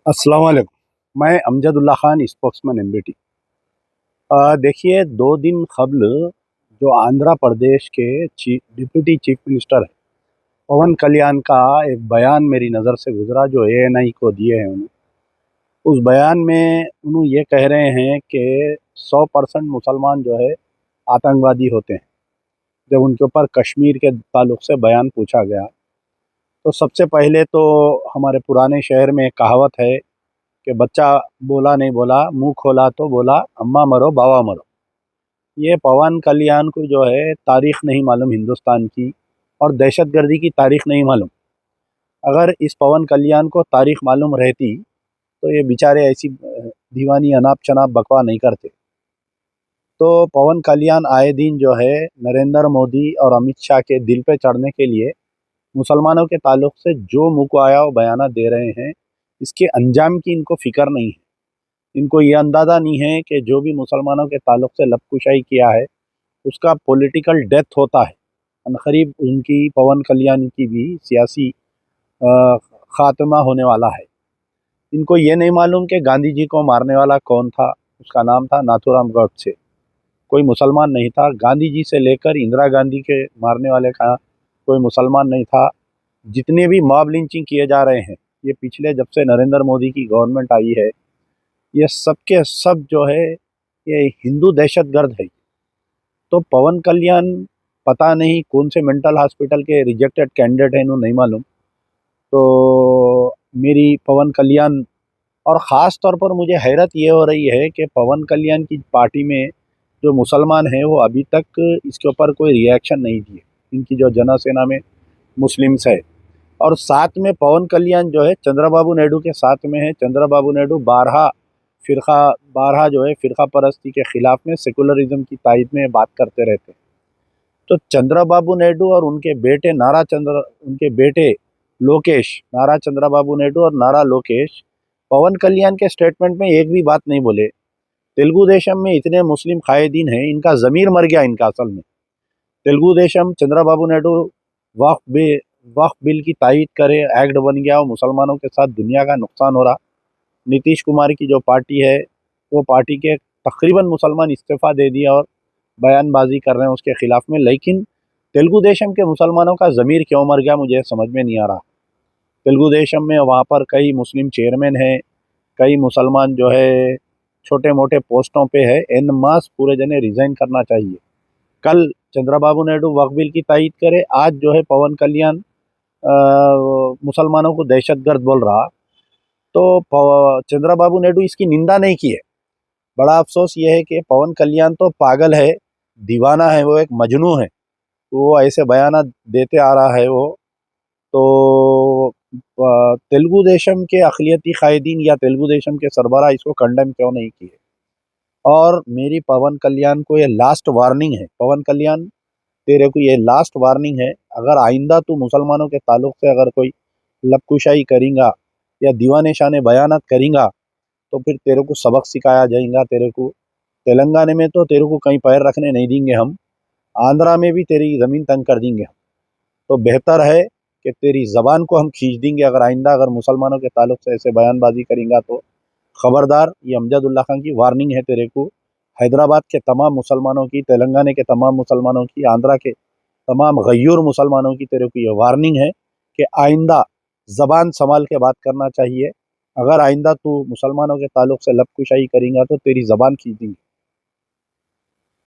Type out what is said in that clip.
अस्सलाम वालेकुम। मैं अमजदुल्ला खान, स्पोक्समैन एमबीटी। देखिए, 2 दिन कबल जो आंध्र प्रदेश के डिप्टी चीफ मिनिस्टर है पवन कल्याण का एक बयान मेरी नज़र से गुजरा जो एएनआई को दिए हैं उन्होंने। उस बयान में उन्होंने ये कह रहे हैं कि 100% मुसलमान जो है आतंकवादी होते हैं। जब उनके ऊपर कश्मीर के ताल्लुक से बयान पूछा गया, तो सबसे पहले तो हमारे पुराने शहर में एक कहावत है कि बच्चा बोला नहीं बोला, मुंह खोला तो बोला अम्मा मरो बाबा मरो। ये पवन कल्याण को जो है तारीख नहीं मालूम हिंदुस्तान की, और दहशतगर्दी की तारीख नहीं मालूम। अगर इस पवन कल्याण को तारीख मालूम रहती तो ये बेचारे ऐसी दीवानी अनाप शनाप बकवा नहीं करते। तो पवन कल्याण आए दिन जो है नरेंद्र मोदी और अमित शाह के दिल पे चढ़ने के लिए मुसलमानों के ताल्लुक से जो मुँह को आया वो बयाना दे रहे हैं। इसके अंजाम की इनको फिक्र नहीं है। इनको ये अंदाज़ा नहीं है कि जो भी मुसलमानों के ताल्लुक से लबकुशाई किया है उसका पॉलिटिकल डेथ होता है। अनकरीब उनकी पवन कल्याण की भी सियासी अ, खात्मा होने वाला है। इनको ये नहीं मालूम कि गांधी जी को मारने वाला कौन था। उसका नाम था नाथूराम गॉडसे। कोई मुसलमान नहीं था। गांधी जी से लेकर इंदिरा गांधी के मारने वाले का कोई मुसलमान नहीं था। जितने भी मॉब लिंचिंग किए जा रहे हैं ये पिछले जब से नरेंद्र मोदी की गवर्नमेंट आई है, ये सब के सब जो है ये हिंदू दहशतगर्द है। तो पवन कल्याण पता नहीं कौन से मेंटल हॉस्पिटल के रिजेक्टेड कैंडिडेट हैं, इन्हों नहीं मालूम। तो मेरी पवन कल्याण, और ख़ास तौर पर मुझे हैरत ये हो रही है कि पवन कल्याण की पार्टी में जो मुसलमान हैं वो अभी तक इसके ऊपर कोई रिएक्शन नहीं दिए। इनकी जो जनसेना में मुस्लिम्स है, और साथ में पवन कल्याण जो है चंद्रबाबू नायडू के साथ में है। चंद्रबाबू नायडू बारहा जो है फिरका परस्ती के खिलाफ में सेकुलरिज्म की तायद में बात करते रहते हैं। तो चंद्रबाबू नायडू और उनके बेटे लोकेश, नारा चंद्रबाबू नायडू और नारा लोकेश पवन कल्याण के स्टेटमेंट में एक भी बात नहीं बोले। तेलुगु देशम में इतने मुस्लिम कायदीन हैं, इनका ज़मीर मर गया इनका असल में। तेलुगु देशम चंद्रबाबू नायडू वक्फ बे वक्फ बिल की तायद करे, एक्ट बन गया और मुसलमानों के साथ दुनिया का नुकसान हो रहा। नीतीश कुमार की जो पार्टी है वो पार्टी के तकरीबन मुसलमान इस्तीफ़ा दे दिया और बयानबाजी कर रहे हैं उसके ख़िलाफ़ में। लेकिन तेलुगु देशम के मुसलमानों का ज़मीर क्यों मर गया मुझे समझ में नहीं आ रहा। तेलुगु देशम में वहाँ पर कई मुस्लिम चेयरमैन हैं, कई मुसलमान जो है छोटे मोटे पोस्टों पे है। एन मास पूरे जने रिज़ाइन करना चाहिए। कल चंद्रबाबू नायडू वक्फ बिल की तायद करे, आज जो है पवन कल्याण मुसलमानों को दहशतगर्द बोल रहा। तो चंद्रबाबू नायडू इसकी निंदा नहीं की है। बड़ा अफसोस ये है कि पवन कल्याण तो पागल है, दीवाना है, वो एक मजनू है। वो ऐसे बयान देते आ रहा है वो। तो तेलुगु देशम के अक़लियती कायदीन या तेलुगु देशम के सरबराह इसको कंडेम क्यों नहीं किए। और मेरी पवन कल्याण को ये लास्ट वार्निंग है। पवन कल्याण, तेरे को ये लास्ट वार्निंग है, अगर आइंदा तू मुसलमानों के ताल्लुक से अगर कोई लबकुशाई करेगा या दीवाने शाने बयानत करेगा तो फिर तेरे को सबक सिखाया जाएगा। तेरे को तेलंगाना में तो तेरे को कहीं पैर रखने नहीं देंगे हम, आंध्रा में भी तेरी ज़मीन तंग कर देंगे हम। तो बेहतर है कि तेरी ज़बान को हम खींच देंगे अगर आइंदा अगर मुसलमानों के ताल्लुक से ऐसे बयानबाजी करेगा तो। खबरदार, ये अमजदुल्ला खान की वार्निंग है तेरे को। हैदराबाद के तमाम मुसलमानों की, तेलंगाना के तमाम मुसलमानों की, आंध्रा के तमाम गय्यूर मुसलमानों की तेरे को ये वार्निंग है कि आइंदा ज़बान संभाल के बात करना चाहिए। अगर आइंदा तू मुसलमानों के ताल्लुक से लबकुशाई करेगा तो तेरी ज़बान खींच देंगे।